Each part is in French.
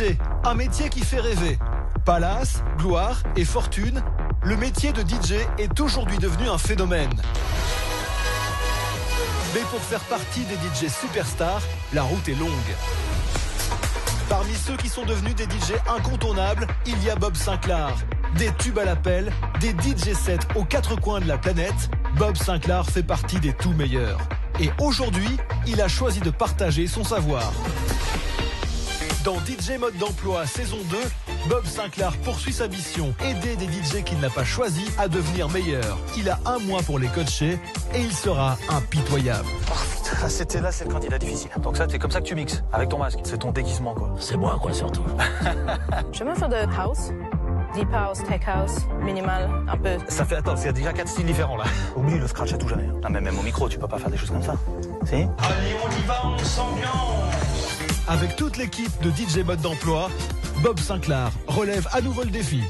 DJ, un métier qui fait rêver. Palace, gloire et fortune, le métier de DJ est aujourd'hui devenu un phénomène. Mais pour faire partie des DJ superstars, la route est longue. Parmi ceux qui sont devenus des DJ incontournables, il y a Bob Sinclar. Des tubes à l'appel, des DJ sets aux quatre coins de la planète, Bob Sinclar fait partie des tout meilleurs. Et aujourd'hui, il a choisi de partager son savoir. Dans DJ Mode d'emploi saison 2, Bob Sinclar poursuit sa mission, aider des DJ qu'il n'a pas choisis à devenir meilleurs. Il a 1 mois pour les coacher et il sera impitoyable. Oh putain, là c'est le candidat difficile. Donc ça, c'est comme ça que tu mixes, avec ton masque. C'est ton déguisement, quoi. C'est moi, quoi, surtout. J'aime faire de house, deep house, tech house, minimal, un peu. Ça fait, attends, il y a déjà 4 styles différents, là. Oublie le scratch à tout jamais. Ah, mais même au micro, tu peux pas faire des choses comme ça. Si? Allez, on y va, on s'ambiance. Avec toute l'équipe de DJ Mode d'emploi, Bob Sinclar relève à nouveau le défi.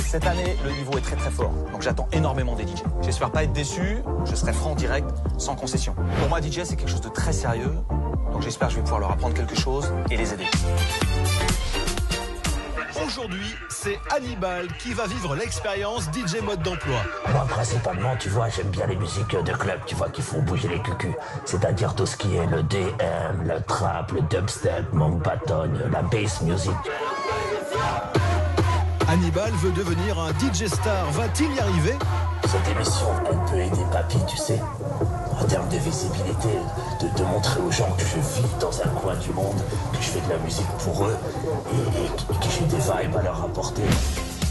Cette année, le niveau est très très fort. Donc j'attends énormément des DJ. J'espère pas être déçu. Je serai franc, direct, sans concession. Pour moi, DJ, c'est quelque chose de très sérieux. Donc j'espère que je vais pouvoir leur apprendre quelque chose et les aider. Aujourd'hui, c'est Hannibal qui va vivre l'expérience DJ Mode d'emploi. Moi, principalement, tu vois, j'aime bien les musiques de club, tu vois, qui font bouger les cucus. C'est-à-dire tout ce qui est le DM, le trap, le dubstep, Mountbatten, la bass music. Hannibal veut devenir un DJ star. Va-t-il y arriver? Cette émission, elle peut aider Papy, tu sais, en termes de visibilité, de montrer aux gens que je vis dans un coin du monde, que je fais de la musique pour eux et que j'ai des vibes à leur apporter.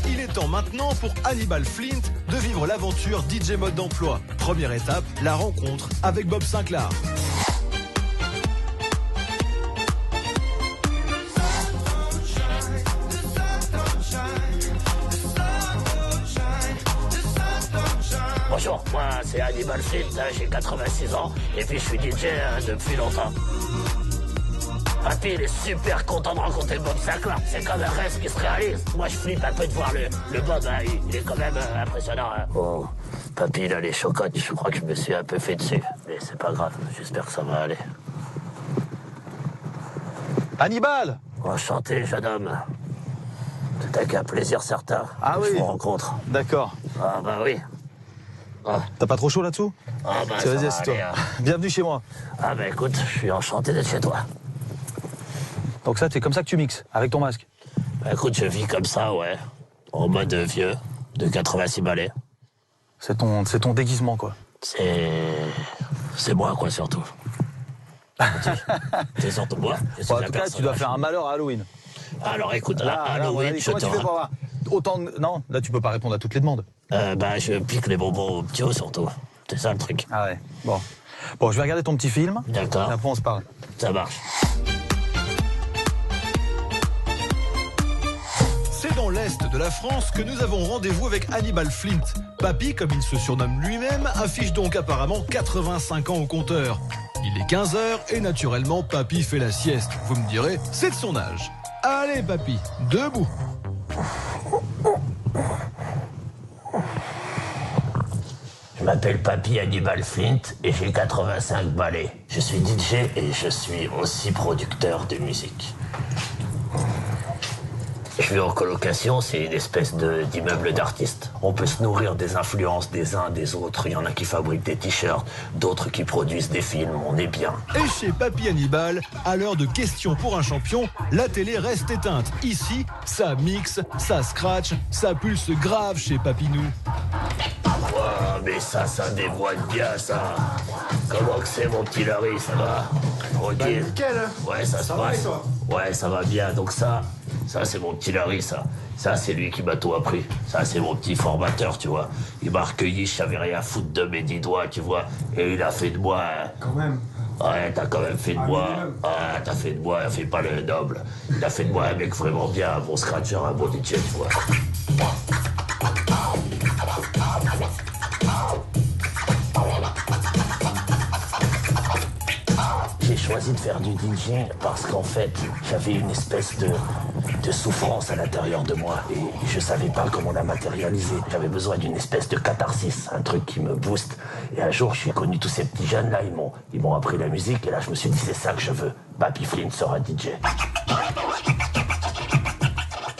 Il est temps maintenant pour Hannibal Flint de vivre l'aventure DJ Mode d'emploi. Première étape, la rencontre avec Bob Sinclar. Bonjour, moi c'est Hannibal Flint, j'ai 86 ans et puis je suis DJ depuis longtemps. Papy, il est super content de rencontrer Bob Sinclar. C'est comme un rêve qui se réalise. Moi, je flippe un peu de voir le Bob. Hein. Il est quand même impressionnant. Hein. Bon, Papy, il a les chocottes. Je crois que je me suis un peu fait dessus. Mais c'est pas grave. J'espère que ça va aller. Hannibal! Enchanté, jeune homme. C'est avec un plaisir certain Ah que oui. je vous rencontre. D'accord. Ah bah oui. Ah, T'as pas trop chaud là-dessous? ah bah Vas-y, ça va assieds-toi. aller, hein. Bienvenue chez moi. Ah bah écoute, je suis enchanté d'être chez toi. Donc ça, c'est comme ça que tu mixes, avec ton masque. Bah écoute, je vis comme ça, ouais. En mode vieux, de 86 balais. C'est ton déguisement, quoi. C'est moi, quoi, surtout. C'est surtout moi. Je suis Bon, en un tout cas, tu personnage. dois faire un malheur à Halloween. Alors écoute, Là, à à mon Halloween, avis, je comment te tu fais pour avoir autant de... Non, là, tu peux pas répondre à toutes les demandes. bah, je pique les bonbons au ptio, surtout. C'est ça le truc. Ah ouais, bon. Bon, je vais regarder ton petit film. D'accord. Et après, on se parle. Ça marche. C'est dans l'Est de la France que nous avons rendez-vous avec Hannibal Flint. Papy, comme il se surnomme lui-même, affiche donc apparemment 85 ans au compteur. Il est 15h et naturellement, Papy fait la sieste. Vous me direz, c'est de son âge. Allez, Papy, debout. Je m'appelle Papy Hannibal Flint et j'ai 85 balais. Je suis DJ et je suis aussi producteur de musique. Je vis en colocation, c'est une espèce d'immeuble d'artistes. On peut se nourrir des influences des uns des autres. Il y en a qui fabriquent des t-shirts, d'autres qui produisent des films. On est bien. Et chez Papy Hannibal, à l'heure de questions pour un champion, la télé reste éteinte. Ici, ça mixe, ça scratch, ça pulse grave chez Papinou. Oh, mais ça dévoile bien, ça. Comment que c'est, mon petit Larry, ça va? Tranquille. Nickel. Ouais, ça se va, passe. et toi? Ouais, ça va bien. Donc ça c'est mon petit Larry, ça. Ça, c'est lui qui m'a tout appris. Ça, c'est mon petit formateur, tu vois. Il m'a recueilli, je savais rien foutre de mes 10 doigts, tu vois. Et il a fait de moi... Quand même. Ouais, t'as quand même fait de moi... minimum. Ah, t'as fait de moi, fais pas le noble. Il a fait de moi un mec vraiment bien, un bon scratcher, un bon DJ, tu vois. J'ai choisi de faire du DJ parce qu'en fait, j'avais une espèce de souffrance à l'intérieur de moi et je savais pas comment la matérialiser. J'avais besoin d'une espèce de catharsis, un truc qui me booste. Et un jour, j'ai connu tous ces petits jeunes là, ils m'ont appris la musique et là, je me suis dit, c'est ça que je veux. Papy Flint sera DJ.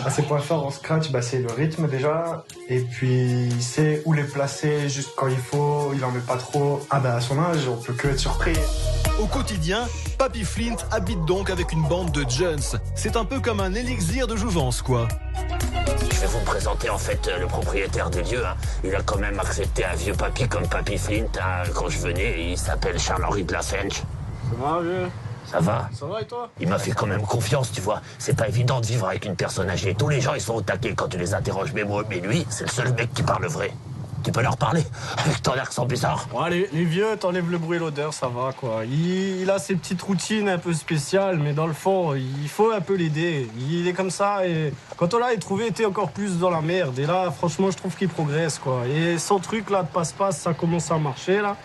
Ses points forts en scratch, c'est le rythme déjà. Et puis il sait où les placer juste quand il faut, il en met pas trop. À son âge, on peut que être surpris. Au quotidien, Papy Flint habite donc avec une bande de jeunes. C'est un peu comme un élixir de jouvence, quoi. Je vais vous présenter en fait le propriétaire des lieux. Il a quand même accepté un vieux papy comme Papy Flint quand je venais. Il s'appelle Charles-Henri de la Fench. Ça va, vieux? Ça va? Ça va et toi? Il m'a fait quand même confiance, tu vois. C'est pas évident de vivre avec une personne âgée. Tous les gens, ils sont au taquet quand tu les interroges. Mais lui, c'est le seul mec qui parle vrai. Tu peux leur parler avec ton accent bizarre. Ouais, les vieux, t'enlèves le bruit et l'odeur, ça va, quoi. Il a ses petites routines un peu spéciales, mais dans le fond, il faut un peu l'aider. Il est comme ça, et quand on l'a trouvé, il était encore plus dans la merde. Et là, franchement, je trouve qu'il progresse, quoi. Et son truc, là, de passe-passe, ça commence à marcher, là.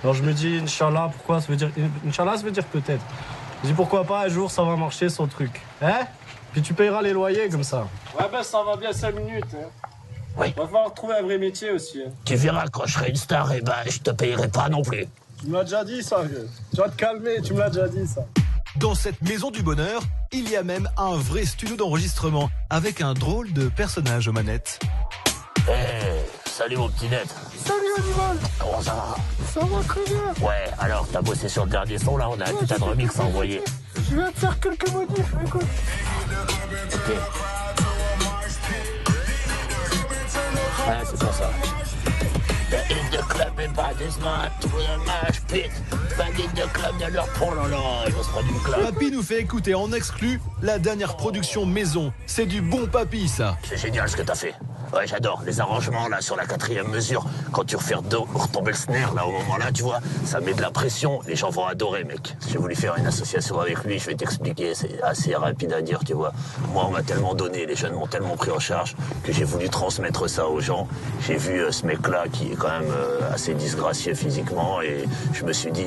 Alors je me dis, Inch'Allah, pourquoi? Ça veut dire, Inch'Allah, ça veut dire peut-être. Je dis, pourquoi pas, un jour, ça va marcher, son truc. Hein? Puis tu payeras les loyers, comme ça. Ouais, ça va bien 5 minutes, hein. Oui. Va falloir trouver un vrai métier aussi. Hein. Tu verras, quand je serai une star, je te payerai pas non plus. Tu me l'as déjà dit, ça, vieux. Tu vas te calmer, tu me l'as déjà dit, ça. Dans cette maison du bonheur, il y a même un vrai studio d'enregistrement avec un drôle de personnage aux manettes. Salut mon petit net. Salut, Animal. Comment ça va? Ça va très bien. Ouais, alors t'as bossé sur le dernier son là, on a un putain de remix à envoyer. Je viens de faire quelques modifs, écoute. Ok. Ouais, c'est pour ça. The in the club and by this man to the mash pit. Back in the club de leur oh là là, il va se prendre une claque. Papy nous fait écouter en exclu la dernière production maison. C'est du bon Papy, ça. C'est génial ce que t'as fait. Ouais, j'adore les arrangements là sur la 4e mesure. Quand tu refais retomber le snare là au moment là, tu vois, ça met de la pression. Les gens vont adorer, mec. J'ai voulu faire une association avec lui, je vais t'expliquer. C'est assez rapide à dire, tu vois. Moi, on m'a tellement donné, les jeunes m'ont tellement pris en charge que j'ai voulu transmettre ça aux gens. J'ai vu ce mec-là qui est quand même assez disgracié physiquement et je me suis dit,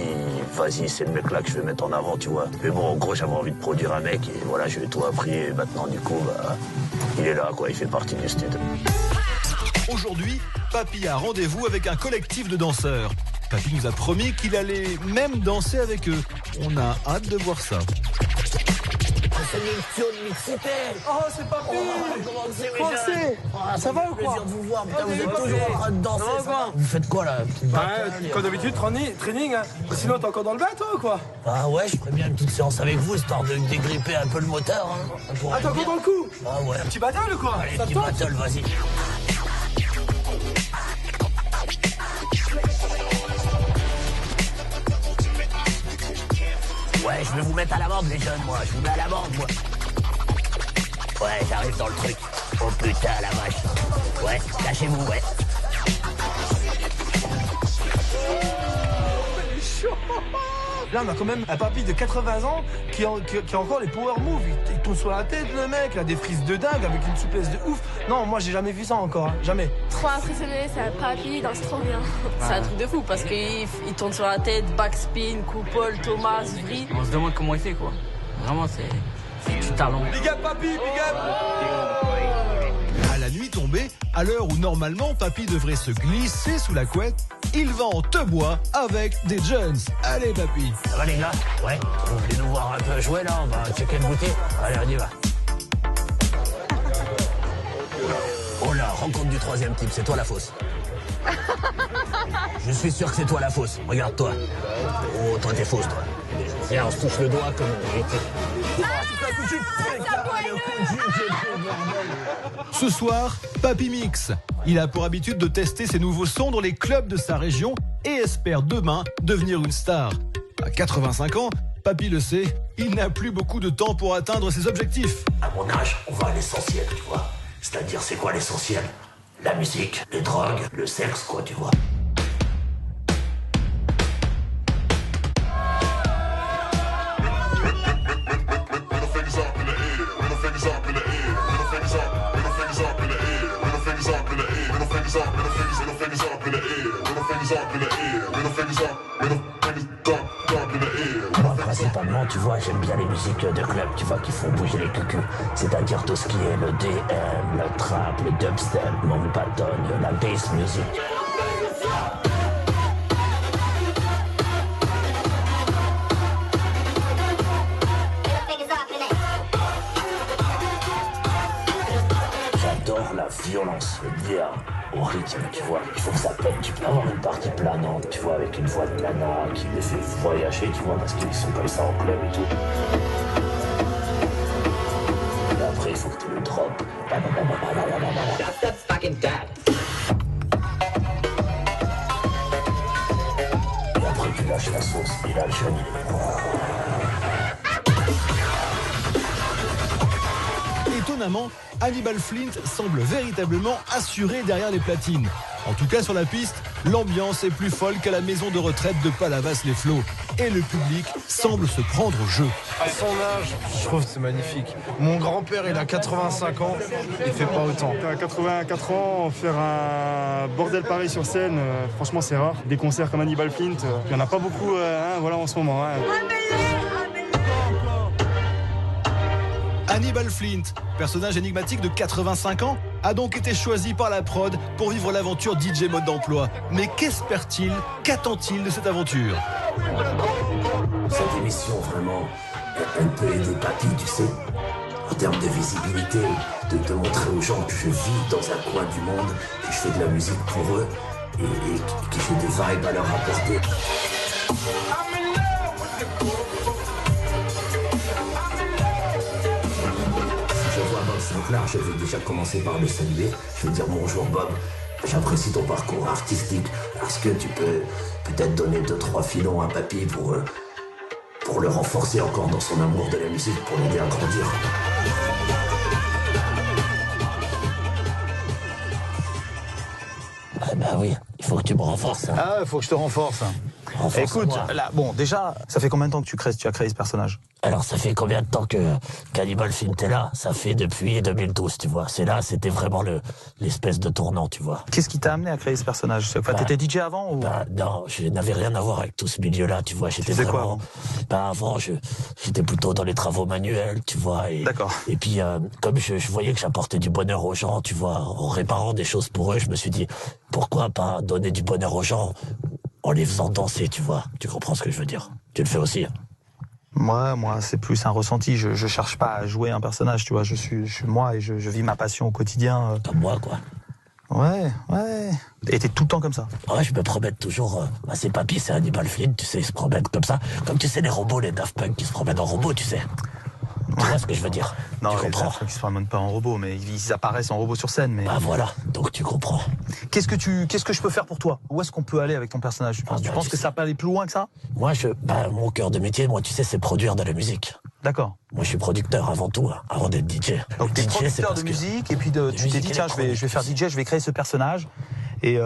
vas-y, c'est le mec-là que je vais mettre en avant, tu vois. Mais bon, en gros, j'avais envie de produire un mec et voilà, je lui ai tout appris et maintenant, du coup, il est là, quoi. Il fait partie du studio. Aujourd'hui, Papy a rendez-vous avec un collectif de danseurs. Papy nous a promis qu'il allait même danser avec eux. On a hâte de voir ça. Oh, c'est Papy. Comment c'est? Ça va ou quoi? Plaisir de vous voir, putain, vous êtes toujours en train de danser. Ça va quoi? Vous faites quoi là? Comme d'habitude, training, hein. Sinon, t'es encore dans le bain, toi, ou quoi? Ah ouais, je ferais bien une petite séance avec vous, histoire de dégripper un peu le moteur. Hein. Ah, t'es encore dans le coup? Ah ouais. Petit battle ou quoi? Allez, Ça te petit tente? battle, vas-y. Ouais, je vais vous mettre à l'amende, les jeunes, moi. Je vous mets à l'amende, moi. Ouais, j'arrive dans le truc. Oh putain, la vache. Ouais, lâchez-vous, ouais. Là, on a quand même un papy de 80 ans qui a encore les power moves. Il tombe sur la tête, le mec. Il a des frises de dingue avec une souplesse de ouf. Non, moi, j'ai jamais vu ça encore. Hein. Jamais. Trop impressionné, c'est un papy, il danse trop bien. C'est un truc de fou parce qu'il tourne sur la tête, backspin, coupole, Thomas, vrille. On se demande comment il fait, quoi. Vraiment, c'est du talent. Big up, papy, big up. À la nuit tombée, à l'heure où normalement Papy devrait se glisser sous la couette, il va en te-bois avec des jeunes. Allez Papy. Ça va les gars? Ouais. Vous voulez nous voir un peu jouer là? On va checker le goûter. Allez, on y va. Oh là, rencontre du 3e type, c'est toi la fausse. Je suis sûr que c'est toi la fausse. Regarde-toi. Oh, toi t'es fausse, toi. Tiens, on se touche le doigt comme on était. Ce soir, Papy Mix. Il a pour habitude de tester ses nouveaux sons dans les clubs de sa région et espère demain devenir une star. À 85 ans, Papy le sait, il n'a plus beaucoup de temps pour atteindre ses objectifs. À mon âge, on va à l'essentiel, tu vois. C'est-à-dire, c'est quoi l'essentiel? La musique, les drogues, le sexe, quoi, tu vois. Moi, principalement, tu vois, j'aime bien les musiques de club, tu vois, qui font bouger les cucus. C'est-à-dire tout ce qui est le DM, le trap, le dubstep, mon bâton, la bass music. l'ambiance, le dire, au rythme, tu vois. Il faut que ça pète. Tu peux avoir une partie planante, tu vois, avec une voix de nana qui les fait voyager, tu vois, parce qu'ils sont comme ça en club et tout. Et après, il faut que tu le drops. Et après, tu lâches la sauce. Et là, le jeune, il est... Étonnamment, Hannibal Flint semble véritablement assuré derrière les platines. En tout cas sur la piste, l'ambiance est plus folle qu'à la maison de retraite de Palavas-les-Flots. Et le public semble se prendre au jeu. À son âge, je trouve que c'est magnifique. Mon grand-père, il a 85 ans, il fait pas autant. À 84 ans, faire un bordel pareil sur scène, franchement c'est rare. Des concerts comme Hannibal Flint, il n'y en a pas beaucoup voilà, en ce moment. Hannibal Flint, personnage énigmatique de 85 ans, a donc été choisi par la prod pour vivre l'aventure DJ mode d'emploi. Mais qu'espère-t-il, qu'attend-il de cette aventure? Cette émission, vraiment, elle peut aider Papy, tu sais, en termes de visibilité, de montrer aux gens que je vis dans un coin du monde, que je fais de la musique pour eux et que j'ai des vibes à leur apporter. Je vais déjà commencer par le saluer. Je vais dire bonjour Bob. J'apprécie ton parcours artistique. Est-ce que tu peux peut-être donner 2-3 filons à Papy pour le renforcer encore dans son amour de la musique, pour l'aider à grandir? Ah bah oui, il faut que tu me renforces. Hein. Ah, il faut que je te renforce. Écoute, là, bon, déjà, ça fait combien de temps que tu as créé ce personnage? Alors, ça fait combien de temps que Hannibal Flint est là? Ça fait depuis 2012, tu vois. C'est là, c'était vraiment l'espèce de tournant, tu vois. Qu'est-ce qui t'a amené à créer ce personnage? Enfin, t'étais DJ avant ou... Non, je n'avais rien à voir avec tout ce milieu-là, tu vois. J'étais vraiment... quoi avant? J'étais plutôt dans les travaux manuels, tu vois. D'accord. Et puis, comme je voyais que j'apportais du bonheur aux gens, tu vois, en réparant des choses pour eux, je me suis dit, pourquoi pas donner du bonheur aux gens en les faisant danser, tu vois. Tu comprends ce que je veux dire? Tu le fais aussi, hein? Moi, c'est plus un ressenti. Je cherche pas à jouer un personnage, tu vois. Je suis moi et je vis ma passion au quotidien. Comme moi, quoi. Ouais. Et t'es tout le temps comme ça? Ouais, je me promène toujours. C'est Papy, c'est Hannibal Flint, tu sais, ils se promènent comme ça. Comme tu sais, les robots, les Daft Punk qui se promènent en robot, tu sais. Tu vois ce que je veux dire? Non, tu comprends? Ils se promènent pas en robot, mais ils apparaissent en robot sur scène. Mais... Bah voilà, donc tu comprends. Qu'est-ce que je peux faire pour toi? Où est-ce qu'on peut aller avec ton personnage? Tu penses que ça peut aller plus loin que ça? Moi, mon cœur de métier, moi, tu sais, c'est produire de la musique. D'accord. Moi, je suis producteur avant tout, hein, avant d'être DJ. Donc, t'es producteur de musique, et puis tu t'es dit, tiens, je vais faire DJ, je vais créer ce personnage. Et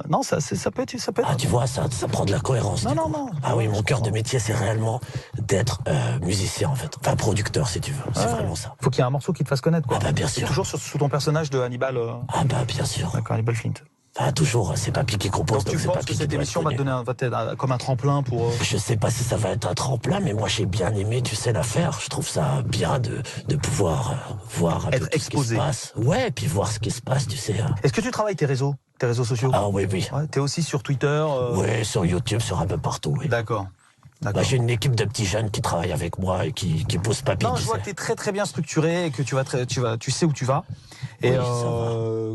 non, ça peut être. Ah, tu vois, ça prend de la cohérence. Non. Ah oui, mon cœur de métier, c'est réellement d'être musicien, en fait. Enfin, producteur, si tu veux. C'est vraiment ça. Faut qu'il y ait un morceau qui te fasse connaître, quoi. Ah bah, bien sûr. Toujours sous ton personnage de Hannibal. Ah bah, bien sûr. D'accord, Hannibal Flint. Ah, toujours, c'est Papy qui compose. Donc tu penses que cette émission va te donner comme un tremplin pour... Je sais pas si ça va être un tremplin, mais moi j'ai bien aimé, tu sais, l'affaire. Je trouve ça bien de pouvoir voir un peu tout ce qui se passe. Ouais, puis voir ce qui se passe, tu sais. Est-ce que tu travailles tes réseaux sociaux? Ah oui. Ouais, t'es aussi sur Twitter Oui, sur YouTube, sur un peu partout, oui. D'accord. Bah, j'ai une équipe de petits jeunes qui travaillent avec moi et qui poussent Papy. Non, je vois que t'es très très bien structuré et que tu sais où tu vas. Et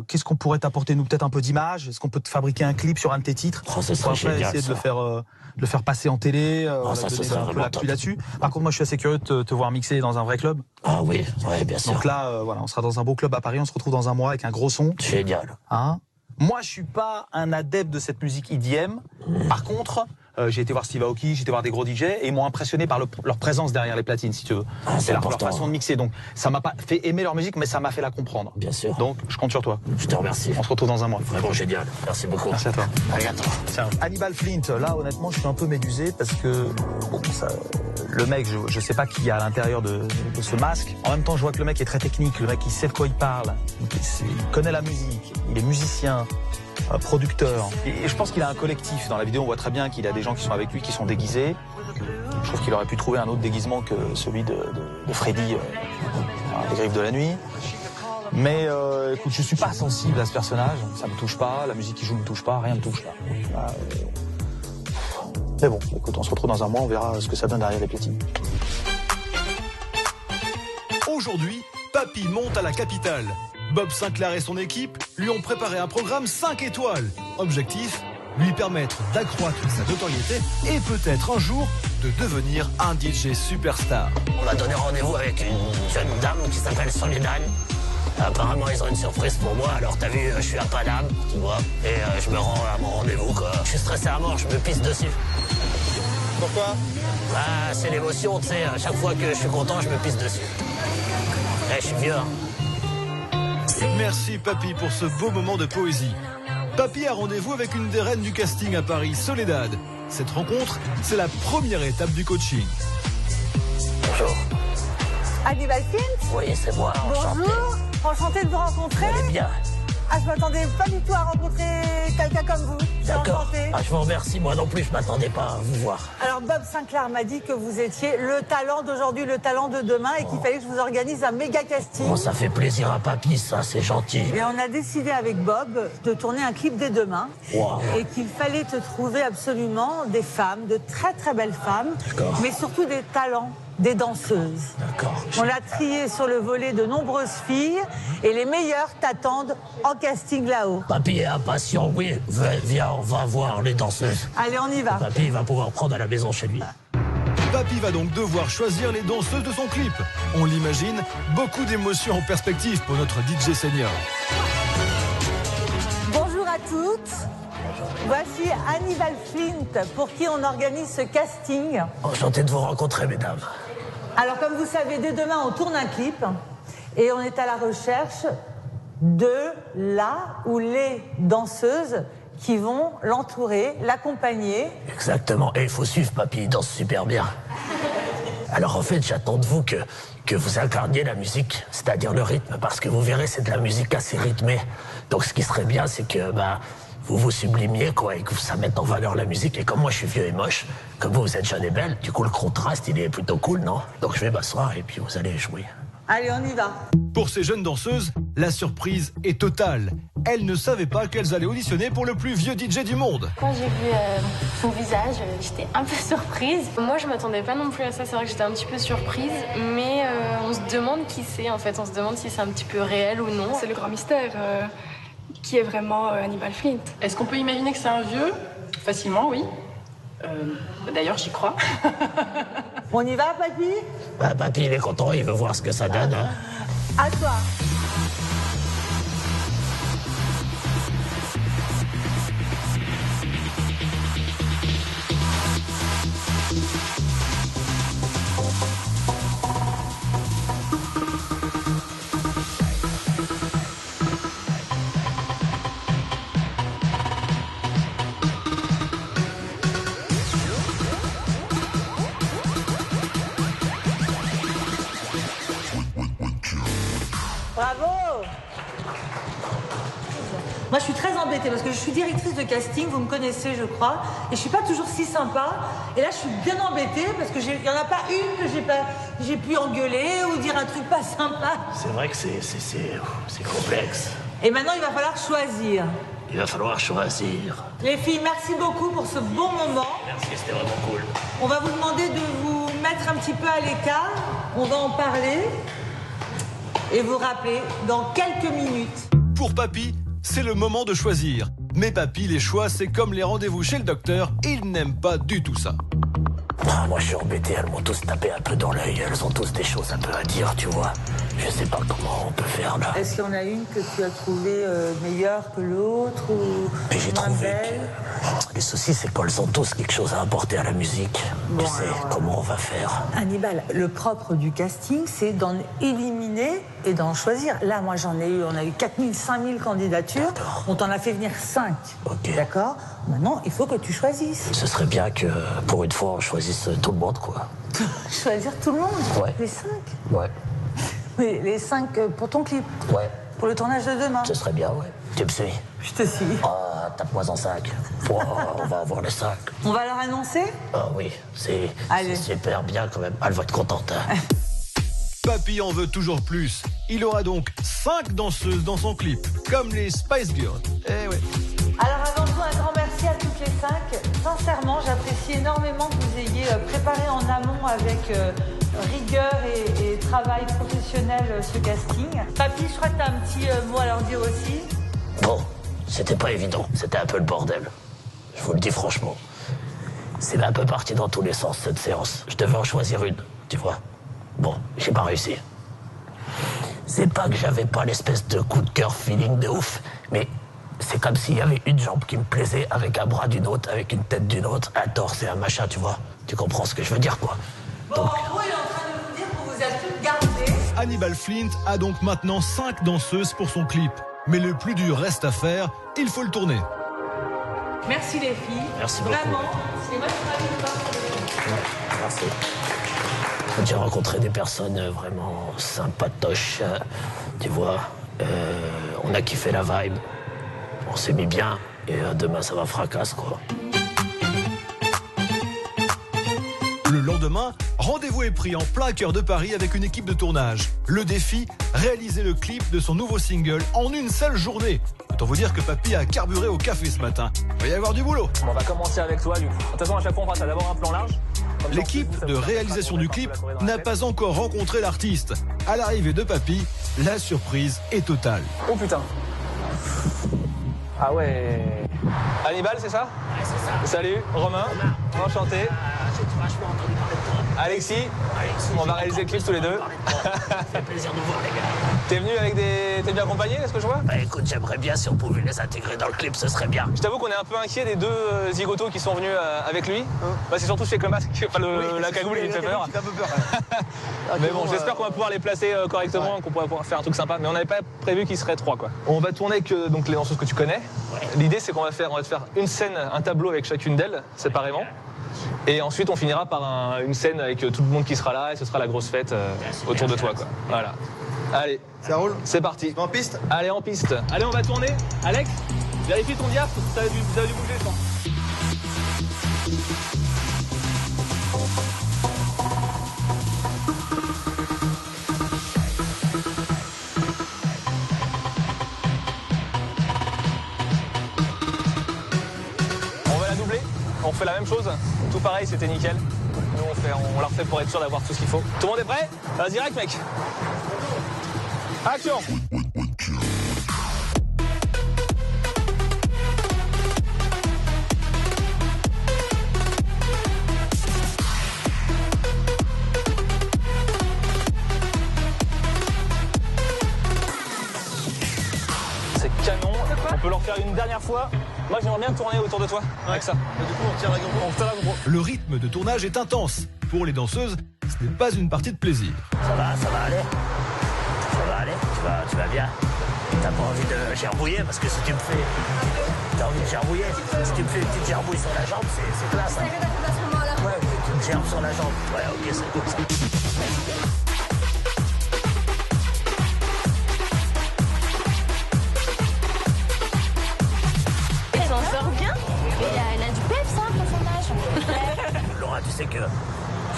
qu'est-ce qu'on pourrait t'apporter, nous, peut-être un peu d'images? Est-ce qu'on peut te fabriquer un clip sur un de tes titres? Ça serait génial, essayer de le faire passer en télé, ça serait un peu l'appui là-dessus. Par contre, moi, je suis assez curieux de te voir mixer dans un vrai club. Ah oui, ouais, bien sûr. Donc là, voilà, on sera dans un beau club à Paris, on se retrouve dans un mois avec un gros son. Génial. Hein? Moi, je suis pas un adepte de cette musique EDM. Par contre, j'ai été voir Steve Aoki, j'ai été voir des gros DJ et ils m'ont impressionné par leur présence derrière les platines, si tu veux. C'est leur façon de mixer. Donc, ça m'a pas fait aimer leur musique, mais ça m'a fait la comprendre. Bien sûr. Donc, je compte sur toi. Je te remercie. On se retrouve dans un mois. Vraiment génial. Merci beaucoup. Merci à toi. Arigato. Tiens, Hannibal Flint, là, honnêtement, je suis un peu médusé parce que le mec, je sais pas qui y a à l'intérieur de ce masque. En même temps, je vois que le mec est très technique. Le mec, il sait de quoi il parle. Il connaît la musique. Il est musicien. Producteur. Et je pense qu'il a un collectif. Dans la vidéo, on voit très bien qu'il a des gens qui sont avec lui, qui sont déguisés. Je trouve qu'il aurait pu trouver un autre déguisement que celui de Freddy des Griffes de la Nuit. Mais écoute, je suis pas sensible à ce personnage. Ça me touche pas. La musique qu'il joue me touche pas. Rien me touche là. Mais bon, écoute, on se retrouve dans un mois. On verra ce que ça donne derrière les platines. Aujourd'hui, Papy monte à la capitale. Bob Sinclair et son équipe lui ont préparé un programme 5 étoiles. Objectif, lui permettre d'accroître sa notoriété et peut-être un jour de devenir un DJ superstar. On m'a donné rendez-vous avec une jeune dame qui s'appelle Soledad. Apparemment, ils ont une surprise pour moi. Alors, t'as vu, je suis à Paname, tu vois. Et je me rends à mon rendez-vous, quoi. Je suis stressé à mort, je me pisse dessus. Pourquoi? Bah, c'est l'émotion, tu sais. À chaque fois que je suis content, je me pisse dessus. Eh, je suis vieux, hein. Merci Papy pour ce beau moment de poésie. Papy a rendez-vous avec une des reines du casting à Paris, Soledad. Cette rencontre, c'est la première étape du coaching. Bonjour. Hannibal Flint? Oui, c'est moi, enchanté. Bonjour, enchanté de vous rencontrer. Vous allez bien? Ah, je m'attendais pas du tout à rencontrer quelqu'un comme vous. D'accord. Ah, je vous remercie, moi non plus, je m'attendais pas à vous voir. Alors, Bob Sinclair m'a dit que vous étiez le talent d'aujourd'hui, le talent de demain, et qu'il fallait que je vous organise un méga casting. Bon, ça fait plaisir à Papy, ça, c'est gentil. Et on a décidé avec Bob de tourner un clip dès demain. Wow. Et qu'il fallait te trouver absolument des femmes, de très très belles femmes, mais surtout des talents. Des danseuses. D'accord. On a trié sur le volet de nombreuses filles et les meilleures t'attendent en casting là-haut. Papy est impatient, oui. Viens, on va voir les danseuses. Allez, on y va. Papy va pouvoir prendre à la maison chez lui. Papy va donc devoir choisir les danseuses de son clip. On l'imagine, beaucoup d'émotions en perspective pour notre DJ senior. Bonjour à toutes. Voici Hannibal Flint, pour qui on organise ce casting. Enchanté de vous rencontrer, mesdames. Alors, comme vous savez, dès demain, on tourne un clip et on est à la recherche de la ou les danseuses qui vont l'entourer, l'accompagner. Exactement. Et il faut suivre, Papy, il danse super bien. Alors, en fait, j'attends de vous que vous incarniez la musique, c'est-à-dire le rythme, parce que vous verrez, c'est de la musique assez rythmée. Donc, ce qui serait bien, c'est que vous vous sublimiez, quoi, et que ça mette en valeur la musique. Et comme moi, je suis vieux et moche, comme vous êtes jeune et belle, du coup, le contraste, il est plutôt cool, non? Donc, je vais m'asseoir et puis vous allez jouer. Allez, on y va. Pour ces jeunes danseuses, la surprise est totale. Elles ne savaient pas qu'elles allaient auditionner pour le plus vieux DJ du monde. Quand j'ai vu son visage, j'étais un peu surprise. Moi, je m'attendais pas non plus à ça. C'est vrai que j'étais un petit peu surprise, mais on se demande qui c'est, en fait. On se demande si c'est un petit peu réel ou non. C'est le grand mystère. Qui est vraiment Hannibal Flint? Est-ce qu'on peut imaginer que c'est un vieux? Facilement, oui. D'ailleurs, j'y crois. On y va, Papy? Papy, il est content, il veut voir ce que ça donne. Hein. À toi. Bravo! Moi, je suis très embêtée parce que je suis directrice de casting, vous me connaissez, je crois, et je suis pas toujours si sympa. Et là, je suis bien embêtée parce que il y en a pas une que j'ai pu engueuler ou dire un truc pas sympa. C'est vrai que c'est complexe. Et maintenant, il va falloir choisir. Il va falloir choisir. Les filles, merci beaucoup pour ce bon moment. Merci, c'était vraiment cool. On va vous demander de vous mettre un petit peu à l'écart. On va en parler et vous rappeler dans quelques minutes. Pour Papy, c'est le moment de choisir. Mais Papy, les choix, c'est comme les rendez-vous chez le docteur, il n'aime pas du tout ça. Ah, moi, je suis embêté, elles m'ont tous tapé un peu dans l'œil, elles ont tous des choses un peu à dire, tu vois. Je sais pas comment on peut faire, là. Est-ce qu'il y en a une que tu as trouvée meilleure que l'autre ou mais j'ai trouvé que... Les soucis, c'est qu'elles ont tous quelque chose à apporter à la musique. Bon, tu sais, comment on va faire? Hannibal, le propre du casting, c'est d'en éliminer et d'en choisir. Là, moi, on a eu 4000, 5000 candidatures. On t'en a fait venir 5. Ok. D'accord? Maintenant, il faut que tu choisisses. Ce serait bien que, pour une fois, on choisisse tout le monde, quoi. Choisir tout le monde? Ouais. Les 5? Ouais. Mais les 5 pour ton clip? Ouais. Pour le tournage de demain? Ce serait bien, ouais. Tu me suis? Je te suis. Ah, tape-moi en 5. Oh, on va avoir les 5. On va leur annoncer? Ah oui, c'est super bien quand même. Elle va être contente. Hein. Papy en veut toujours plus. Il aura donc 5 danseuses dans son clip, comme les Spice Girls. Eh ouais. Alors avant tout, un grand merci à toutes les 5. Sincèrement, j'apprécie énormément que vous ayez préparé en amont avec rigueur et travail professionnel ce casting. Papy, je crois que t'as un petit mot à leur dire aussi. Bon, c'était pas évident, c'était un peu le bordel. Je vous le dis franchement. C'est un peu parti dans tous les sens cette séance. Je devais en choisir une, tu vois. Bon, j'ai pas réussi. C'est pas que j'avais pas l'espèce de coup de cœur feeling de ouf, mais c'est comme s'il y avait une jambe qui me plaisait avec un bras d'une autre, avec une tête d'une autre, un torse et un machin, tu vois. Tu comprends ce que je veux dire, quoi. Bon, en gros, il est en train de vous dire qu'on vous a toutes gardées. Hannibal Flint a donc maintenant 5 danseuses pour son clip. Mais le plus dur reste à faire, il faut le tourner. Merci les filles. Merci beaucoup. Vraiment, c'est moi qui suis ravie de voir. Merci. J'ai rencontré des personnes vraiment sympatoches, tu vois. On a kiffé la vibe, on s'est mis bien, et demain ça va fracasse, quoi. Le lendemain, rendez-vous est pris en plein cœur de Paris avec une équipe de tournage. Le défi, réaliser le clip de son nouveau single en une seule journée. Autant vous dire que Papy a carburé au café ce matin. Il va y avoir du boulot. On va commencer avec toi, du coup. De toute façon, à chaque fois, on fera d'abord un plan large. L'équipe de réalisation du clip n'a pas encore rencontré l'artiste. À l'arrivée de Papy, la surprise est totale. Oh putain. Ah ouais. Hannibal, c'est ça? Ouais, c'est ça. Salut, Romain. Enchanté. J'ai vachement entendu parler de toi. Alexis, on va réaliser le clip tous les deux. Ça fait plaisir de vous voir, les gars. T'es venu avec des... T'es bien accompagné, est-ce que je vois? Bah écoute, j'aimerais bien si on pouvait les intégrer dans le clip, ce serait bien. Je t'avoue qu'on est un peu inquiet des deux zigotos qui sont venus avec lui. Bah, c'est surtout avec le masque, enfin la cagoule qui me fait peur. Mais bon, j'espère qu'on va pouvoir les placer correctement, qu'on pourra pouvoir faire un truc sympa. Mais on n'avait pas prévu qu'ils seraient 3, quoi. On va tourner avec donc, les danseuses que tu connais. Ouais. L'idée, c'est qu'on va te faire une scène, un tableau avec chacune d'elles, séparément. Et ensuite, on finira par une scène avec tout le monde qui sera là et ce sera la grosse fête autour de toi, quoi. Voilà. Allez, Ça roule? c'est parti. En piste? Allez, en piste. Allez, on va tourner. Alex, vérifie ton diaph, ça a dû bouger, je pense. On va la doubler. On refait la même chose. Tout pareil, c'était nickel. Nous, on la refait pour être sûr d'avoir tout ce qu'il faut. Tout le monde est prêt? Vas-y, direct, mec. Action! C'est canon. On peut leur faire une dernière fois. Moi, j'aimerais bien tourner autour de toi avec ça. Et du coup, on tire la GoPro. On tire la GoPro. Le rythme de tournage est intense. Pour les danseuses, ce n'est pas une partie de plaisir. Ça va aller. Ça va aller, tu vas bien. T'as pas envie de gerbouiller parce que si tu me fais... T'as envie de gerbouiller? Si tu me fais une petite gerbouille sur la jambe, c'est classe. Hein. Ouais, tu me gerbes sur la jambe. Ouais, ok, c'est cool ça. Elle s'en sort bien. Elle a du peps, hein, pour son âge. Laura, tu sais que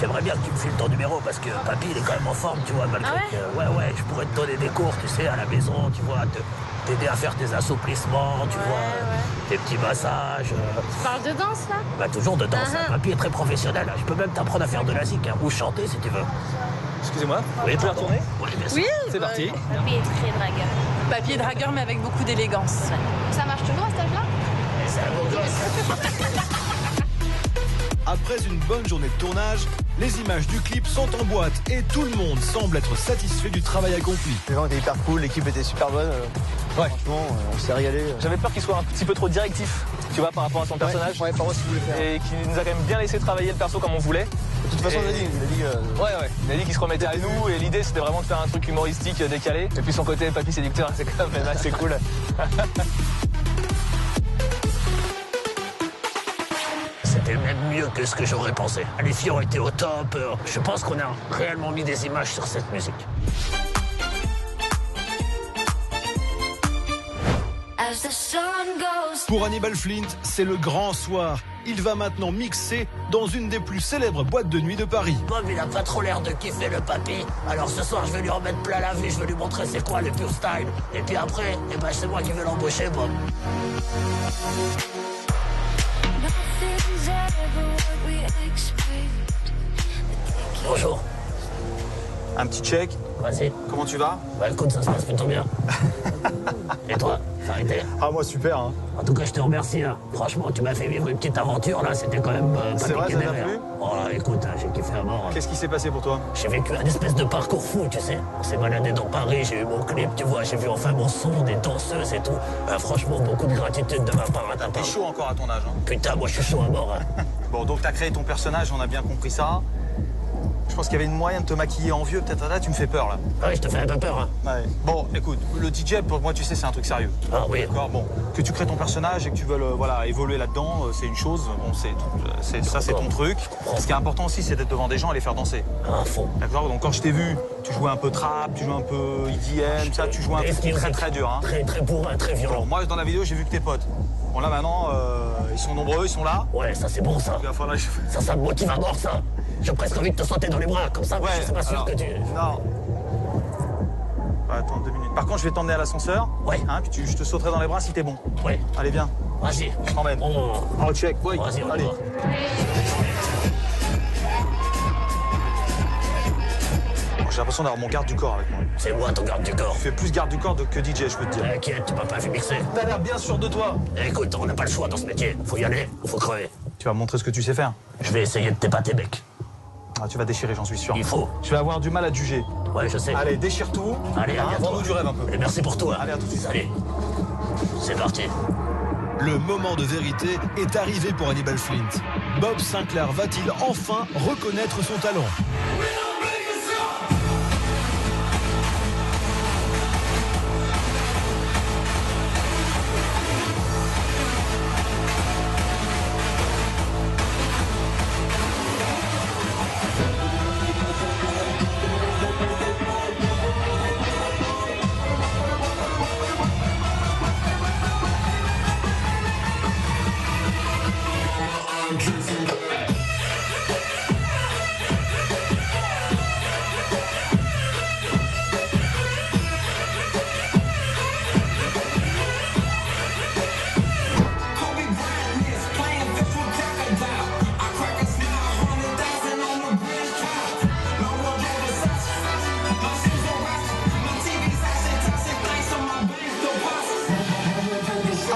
j'aimerais bien que tu me files ton numéro parce que Papy, il est quand même en forme, tu vois, malgré que... Ouais, je pourrais te donner des cours, tu sais, à la maison, tu vois, t'aider à faire tes assouplissements, tu vois, tes petits massages. Tu parles de danse, là? Bah, toujours de danse. Hein. Papy est très professionnel. Je peux même t'apprendre à faire de la zik, hein, ou chanter si tu veux. Excusez-moi, vous voulez plus retourner? Oui, bien sûr. Oui, C'est parti. Papy est très dragueur. Papier dragueur, mais avec beaucoup d'élégance. Ça marche toujours à cet âge-là? C'est un beau gosse. Après une bonne journée de tournage, les images du clip sont en boîte et tout le monde semble être satisfait du travail accompli. Les gens étaient hyper cool, l'équipe était super bonne. Ouais. Franchement, on s'est régalé. J'avais peur qu'il soit un petit peu trop directif, tu vois, par rapport à son personnage. Ouais, par moi, ce qu'il voulait faire. Et qu'il nous a quand même bien laissé travailler le perso comme on voulait. De toute façon, il a dit. Ouais. Il a dit qu'il se remettait à nous et l'idée c'était vraiment de faire un truc humoristique décalé. Et puis son côté papy séducteur, c'est quand même assez cool. C'était même mieux que ce que j'aurais pensé. Les filles ont été au top. Je pense qu'on a réellement mis des images sur cette musique. Pour Hannibal Flint, c'est le grand soir. Il va maintenant mixer dans une des plus célèbres boîtes de nuit de Paris. Bob, il a pas trop l'air de kiffer le papy. Alors ce soir, je vais lui remettre plein la vie. Je vais lui montrer c'est quoi le pure style. Et puis après, c'est moi qui vais l'embaucher, Bob. Bonjour. un petit check. Vas-y. Comment tu vas? Bah écoute, ça se passe plutôt bien. Et toi, ça a été? Ah moi super. Hein. En tout cas, je te remercie. Hein. Franchement, tu m'as fait vivre une petite aventure là. C'était quand même. C'est vrai, ça t'a plu? Oh là, écoute, j'ai kiffé à mort. Qu'est-ce qui s'est passé pour toi? J'ai vécu un espèce de parcours fou, tu sais. On s'est baladé dans Paris, j'ai eu mon clip, tu vois. J'ai vu enfin mon son, des danseuses et tout. Franchement, beaucoup de gratitude de ma part à ta part. T'es chaud encore à ton âge. Hein. Putain, moi je suis chaud à mort. Hein. Bon, donc t'as créé ton personnage, on a bien compris ça. Je pense qu'il y avait une moyen de te maquiller en vieux, peut-être là, tu me fais peur là. Ouais, je te fais un peu peur. Hein. Ouais. Bon, écoute, le DJ, pour moi, tu sais, c'est un truc sérieux. Ah oui. D'accord. Bon, que tu crées ton personnage et que tu veux voilà, évoluer là-dedans, c'est une chose. Bon, ça, c'est ton truc. Ce qui est important aussi, c'est d'être devant des gens et les faire danser. À fond. D'accord. Donc quand je t'ai vu, tu jouais un peu trap, tu jouais un peu EDM, ça, tu jouais un truc très très dur. Hein. Très bourrin, très violent. Bon, moi, dans la vidéo, j'ai vu que tes potes. Bon là maintenant, ils sont nombreux, ils sont là. Ouais, ça c'est bon ça. Ça me motive à mort ça. J'ai presque envie de te sauter dans les bras, comme ça, ouais, je suis pas sûr que tu... Non. Attends 2 minutes. Par contre, je vais t'emmener à l'ascenseur. Ouais. Hein, puis je te sauterai dans les bras si t'es bon. Ouais. Allez, viens. Vas-y. Je t'emmène. Oh, check. Oui. Vas-y, on allez. J'ai l'impression d'avoir mon garde du corps avec moi. C'est moi ton garde du corps. Tu fais plus garde du corps que DJ, je peux te dire. T'inquiète, tu m'as pas vu mixer. T'as l'air bien sûr de toi. Écoute, on n'a pas le choix dans ce métier. Faut y aller, faut crever. Tu vas me montrer ce que tu sais faire. Je vais essayer de t'épater, mec. Ah, tu vas déchirer, j'en suis sûr. Il faut. Je vais avoir du mal à te juger. Ouais, je sais. Allez, déchire tout. Allez, à bientôt. Vends-nous du rêve un peu. Et merci pour toi. Allez, à tout de suite. Allez. C'est parti. Le moment de vérité est arrivé pour Hannibal Flint. Bob Sinclair va-t-il enfin reconnaître son talent?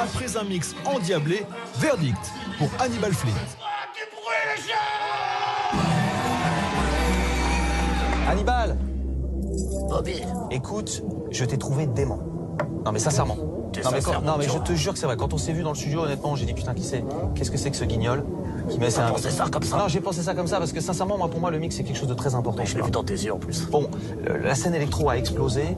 Après un mix endiablé, verdict pour Hannibal Flint. Hannibal! Bobby. Écoute, je t'ai trouvé dément. Non mais sincèrement. Non mais je te jure que c'est vrai. Quand on s'est vu dans le studio, honnêtement, j'ai dit putain qu'est-ce que c'est que ce guignol qui met T'as pensé ça comme ça? Non, j'ai pensé ça comme ça parce que sincèrement, pour moi, le mix c'est quelque chose de très important. Je l'ai vu dans tes yeux en plus. Bon, la scène électro a explosé.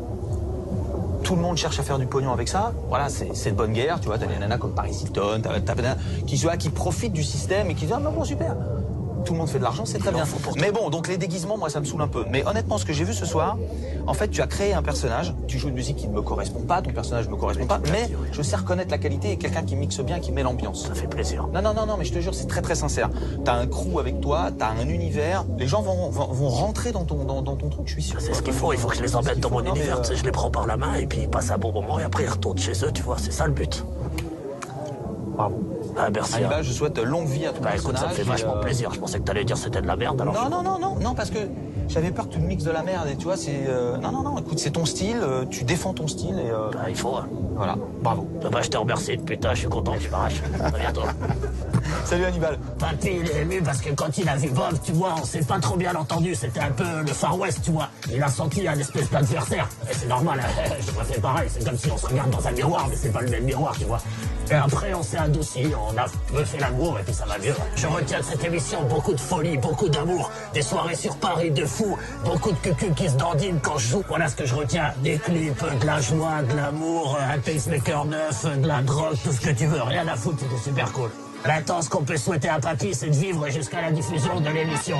Tout le monde cherche à faire du pognon avec ça. Voilà, c'est de bonne guerre, tu vois. T'as des nanas comme Paris Hilton, qui profitent du système et qui disent ah mais bon super. Tout le monde fait de l'argent, c'est très bien. Mais bon, donc les déguisements, moi, ça me saoule un peu. Mais honnêtement, ce que j'ai vu ce soir, en fait, tu as créé un personnage, tu joues une musique qui ne me correspond pas, ton personnage ne me correspond pas, mais je sais reconnaître la qualité et quelqu'un qui mixe bien, qui met l'ambiance. Ça fait plaisir. Non, mais je te jure, c'est très très sincère. T'as un crew avec toi, t'as un univers, les gens vont rentrer dans ton truc, je suis sûr. C'est ce qu'il faut que je les emmène dans mon univers. Je les prends par la main et puis ils passent un bon moment et après ils retournent chez eux, tu vois, c'est ça le but. Bravo. Ah, merci. Hannibal, je souhaite longue vie à ton personnage. Écoute, ça me fait vachement plaisir. Je pensais que t'allais dire c'était de la merde. Alors non, parce que j'avais peur que tu me mixes de la merde et tu vois, c'est... Non, écoute, c'est ton style, tu défends ton style et... il faut. Voilà, bravo. Bah, je te remercie, putain, je suis content, je m'arrache. À bientôt. Salut Hannibal. Papy, il est ému parce que quand il a vu Bob, tu vois, on s'est pas trop bien entendu. C'était un peu le Far West, tu vois. Il a senti un espèce d'adversaire. Et c'est normal, je me fais pareil. C'est comme si on se regarde dans un miroir, mais c'est pas le même miroir, tu vois. Et après, on s'est adouci, on a fait l'amour et puis ça va mieux. Je retiens de cette émission beaucoup de folie, beaucoup d'amour, des soirées sur Paris de fou, beaucoup de cucu qui se dandinent quand je joue. Voilà ce que je retiens. Des clips, de la joie, de l'amour, un pacemaker neuf, de la drogue, tout ce que tu veux. Rien à foutre, c'était super cool. Maintenant, ce qu'on peut souhaiter à Papy, c'est de vivre jusqu'à la diffusion de l'émission.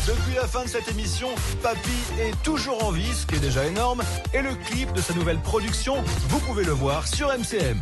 Depuis la fin de cette émission, Papy est toujours en vie, ce qui est déjà énorme. Et le clip de sa nouvelle production, vous pouvez le voir sur MCM.